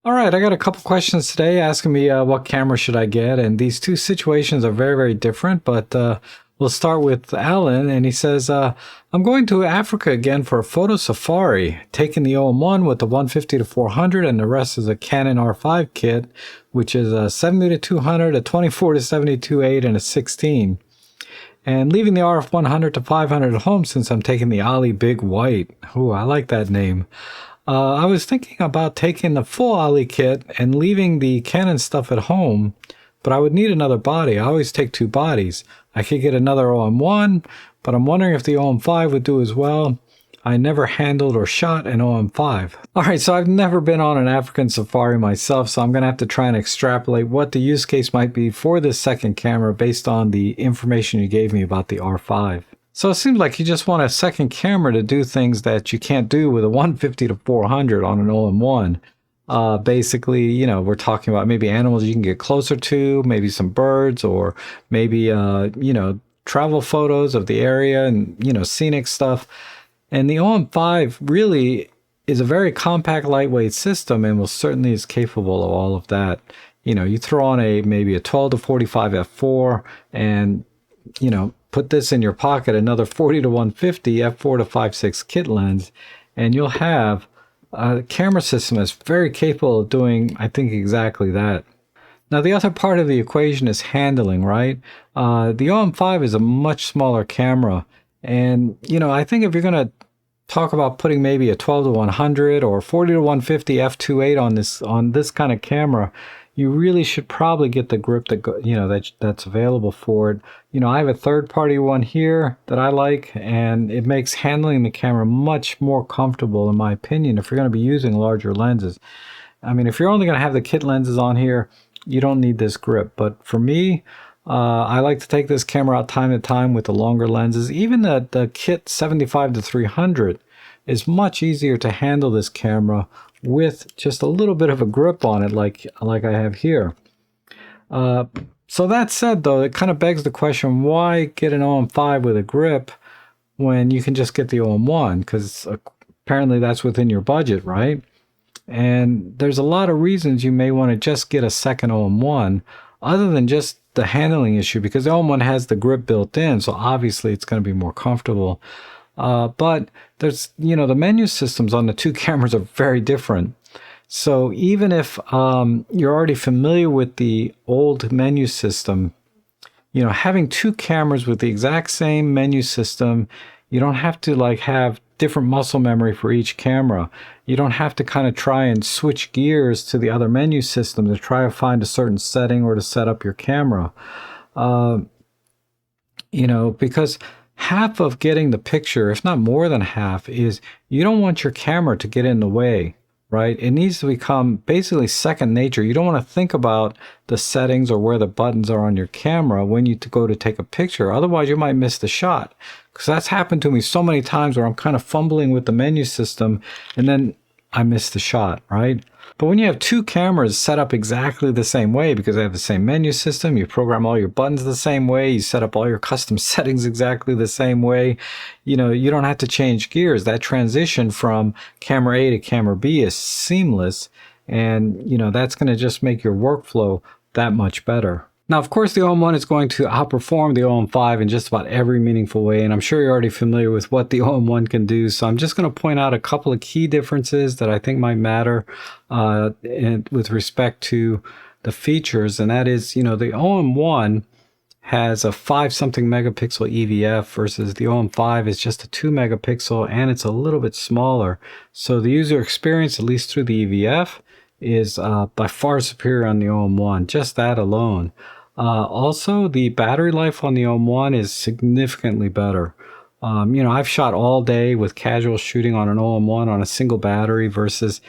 All right, I got a couple questions today asking me what camera should I get, and these two situations are very, very different, but we'll start with Alan, and he says, I'm going to Africa again for a photo safari, taking the OM-1 with the 150 to 400, and the rest is a Canon R5 kit, which is a 70 to 200, a 24 to 72.8, and a 16. And leaving the RF100 to 500 at home since I'm taking the Ollie Big White. Ooh, I like that name. I was thinking about taking the full Ollie kit and leaving the Canon stuff at home, but I would need another body. I always take two bodies. I could get another OM-1, but I'm wondering if the OM-5 would do as well. I never handled or shot an OM-5. Alright, so I've never been on an African safari myself, so I'm going to have to try and extrapolate what the use case might be for this second camera based on the information you gave me about the R5. So it seems like you just want a second camera to do things that you can't do with a 150 to 400 on an OM-1. Basically, you know, we're talking about maybe animals you can get closer to, maybe some birds, or maybe, you know, travel photos of the area and, you know, scenic stuff. And the OM-5 really is a very compact, lightweight system and will certainly is capable of all of that. You know, you throw on maybe a 12 to 45 f4 and, you know, put this in your pocket, another 40 to 150 f4 to 5.6 kit lens, and you'll have a camera system that's very capable of doing, I think, exactly that. Now, the other part of the equation is handling, right? The OM-5 is a much smaller camera, and, you know, I think if you're going to talk about putting maybe a 12 to 100 or 40 to 150 f2.8 on this kind of camera, you really should probably get the grip that you know that's available for it. You know, I have a third-party one here that I like, and it makes handling the camera much more comfortable, in my opinion, if you're going to be using larger lenses. I mean, if you're only going to have the kit lenses on here, you don't need this grip. But for me, I like to take this camera out time to time with the longer lenses. Even the kit 75 to 300 is much easier to handle this camera with just a little bit of a grip on it like I have here. So that said, though, it kind of begs the question, why get an OM-5 with a grip when you can just get the OM-1? Because apparently that's within your budget, right? And there's a lot of reasons you may want to just get a second OM-1 other than just the handling issue, because the OM-1 has the grip built in, so obviously it's going to be more comfortable. But there's, you know, the menu systems on the two cameras are very different. So even if you're already familiar with the old menu system, you know, having two cameras with the exact same menu system, you don't have to like have different muscle memory for each camera. You don't have to kind of try and switch gears to the other menu system to try to find a certain setting or to set up your camera. You know, because half of getting the picture, if not more than half, is you don't want your camera to get in the way, right? It needs to become basically second nature. You don't want to think about the settings or where the buttons are on your camera when you go to take a picture. Otherwise, you might miss the shot. Because that's happened to me so many times where I'm kind of fumbling with the menu system and then I miss the shot, right? But when you have two cameras set up exactly the same way, because they have the same menu system, you program all your buttons the same way, you set up all your custom settings exactly the same way, you know, you don't have to change gears. That transition from camera A to camera B is seamless, and, you know, that's going to just make your workflow that much better. Now, of course, the OM-1 is going to outperform the OM-5 in just about every meaningful way, and I'm sure you're already familiar with what the OM-1 can do, so I'm just going to point out a couple of key differences that I think might matter with respect to the features, and that is, you know, the OM-1 has a 5-something megapixel EVF versus the OM-5 is just a 2 megapixel, and it's a little bit smaller. So the user experience, at least through the EVF, is by far superior on the OM-1, just that alone. Also, the battery life on the OM-1 is significantly better. You know, I've shot all day with casual shooting on an OM-1 on a single battery versus,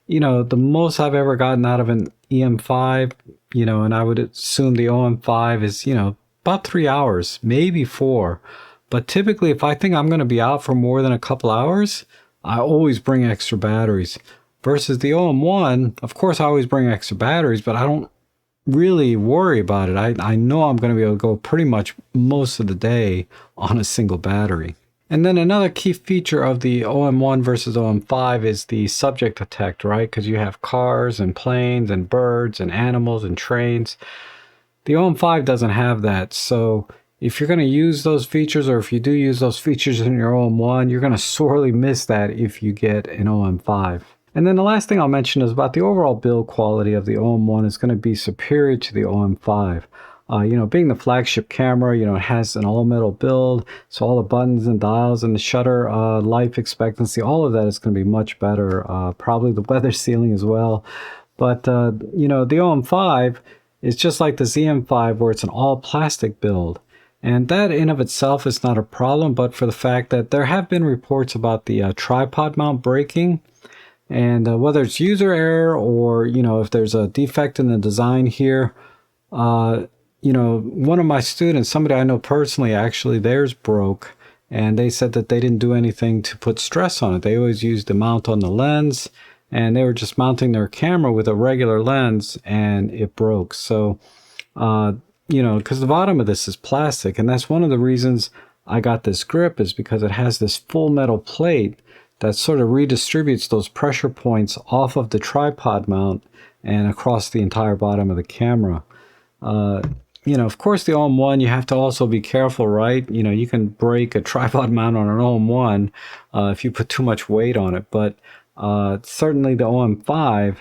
you know, the most I've ever gotten out of an E-M5, you know, and I would assume the OM-5 is, you know, about 3 hours, maybe 4. But typically, if I think I'm going to be out for more than a couple hours, I always bring extra batteries. Versus the OM-1, of course, I always bring extra batteries, but I don't really worry about it. I know I'm going to be able to go pretty much most of the day on a single battery. And then another key feature of the OM-1 versus OM-5 is the subject detect, right? Because you have cars and planes and birds and animals and trains. The OM-5 doesn't have that. So if you're going to use those features, or if you do use those features in your OM-1, you're going to sorely miss that if you get an OM-5. And then the last thing I'll mention is about the overall build quality of the OM-1 is going to be superior to the OM-5. Being the flagship camera, it has an all-metal build, so all the buttons and dials and the shutter life expectancy, all of that is going to be much better. Probably the weather sealing as well. But, the OM-5 is just like the E-M5 where it's an all-plastic build. And that in of itself is not a problem, but for the fact that there have been reports about the tripod mount breaking. And whether it's user error or, if there's a defect in the design here, one of my students, somebody I know personally, actually theirs broke, and they said that they didn't do anything to put stress on it. They always used the mount on the lens, and they were just mounting their camera with a regular lens, and it broke. So, because the bottom of this is plastic, and that's one of the reasons I got this grip, is because it has this full metal plate that sort of redistributes those pressure points off of the tripod mount and across the entire bottom of the camera. Of course, the OM-1, you have to also be careful, right? You can break a tripod mount on an OM-1 if you put too much weight on it, but certainly the OM-5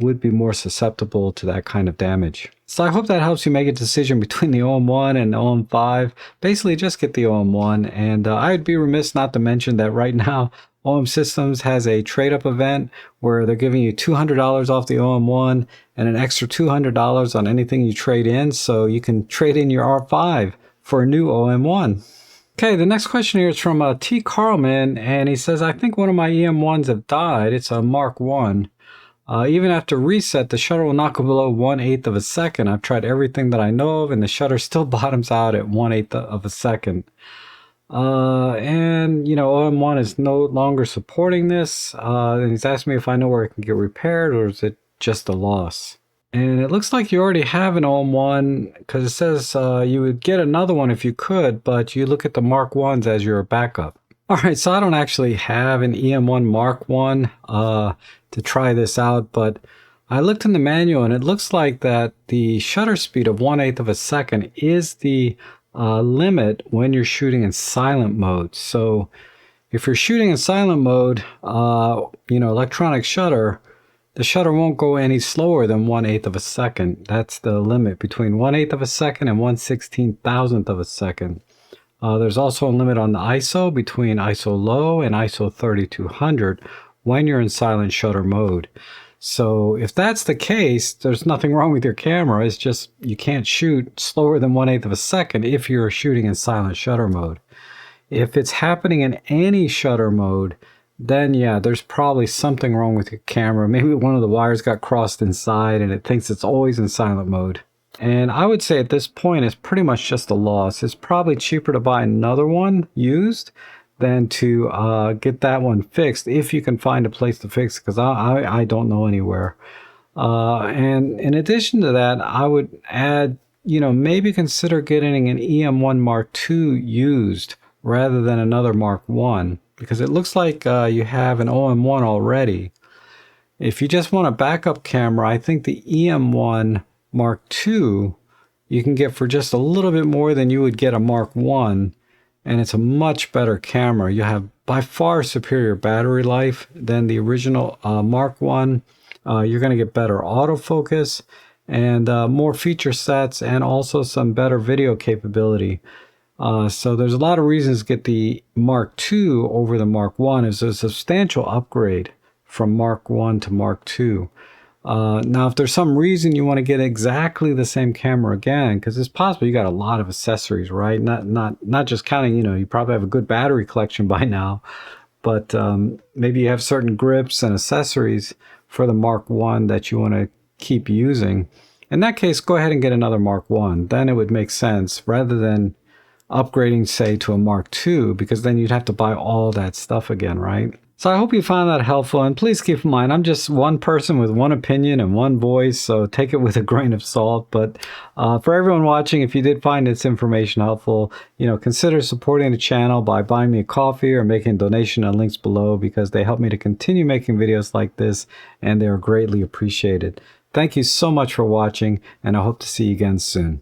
would be more susceptible to that kind of damage. So I hope that helps you make a decision between the OM-1 and the OM-5. Basically, just get the OM-1, and I'd be remiss not to mention that right now, OM has a trade-up event where they're giving you $200 off the OM-1 and an extra $200 on anything you trade in, so you can trade in your R5 for a new OM-1. Okay, the next question here is from T. Carlman, and he says, I think one of my E-M1s have died. It's a Mark 1. Even after reset, the shutter will not go below 1/8 of a second. I've tried everything that I know of, and the shutter still bottoms out at 1/8 of a second. OM-1 is no longer supporting this, and he's asked me if I know where it can get repaired, or is it just a loss. And it looks like you already have an OM-1, because it says you would get another one if you could, but you look at the Mark 1s as your backup. Alright, so I don't actually have an E-M1 Mark 1 to try this out, but I looked in the manual and it looks like that the shutter speed of 1/8 of a second is the limit when you're shooting in silent mode. So if you're shooting in silent mode, electronic shutter, the shutter won't go any slower than 1/8 of a second. That's the limit, between 1/8 of a second and 1/16,000th of a second. There's also a limit on the ISO between ISO low and ISO 3200 when you're in silent shutter mode. So if that's the case, there's nothing wrong with your camera. It's just you can't shoot slower than 1/8 of a second if you're shooting in silent shutter mode. If it's happening in any shutter mode, then yeah, there's probably something wrong with your camera. Maybe one of the wires got crossed inside and it thinks it's always in silent mode. And I would say at this point, it's pretty much just a loss. It's probably cheaper to buy another one used than to get that one fixed, if you can find a place to fix it, because I don't know anywhere. And in addition to that, I would add, maybe consider getting an E-M1 Mark II used rather than another Mark 1, because it looks like you have an OM-1 already. If you just want a backup camera, I think the E-M1 Mark II you can get for just a little bit more than you would get a Mark 1, and it's a much better camera. You have by far superior battery life than the original Mark 1. You're going to get better autofocus and more feature sets, and also some better video capability. So there's a lot of reasons to get the Mark II over the Mark 1. It's a substantial upgrade from Mark 1 to Mark 2. Now, if there's some reason you want to get exactly the same camera again, because it's possible you got a lot of accessories, right? Not just counting, you probably have a good battery collection by now, but maybe you have certain grips and accessories for the Mark 1 that you want to keep using. In that case, go ahead and get another Mark 1. Then it would make sense, rather than upgrading, say, to a Mark II, because then you'd have to buy all that stuff again, right? So I hope you found that helpful, and please keep in mind, I'm just one person with one opinion and one voice, so take it with a grain of salt. But for everyone watching, if you did find this information helpful, consider supporting the channel by buying me a coffee or making a donation on links below, because they help me to continue making videos like this, and they are greatly appreciated. Thank you so much for watching, and I hope to see you again soon.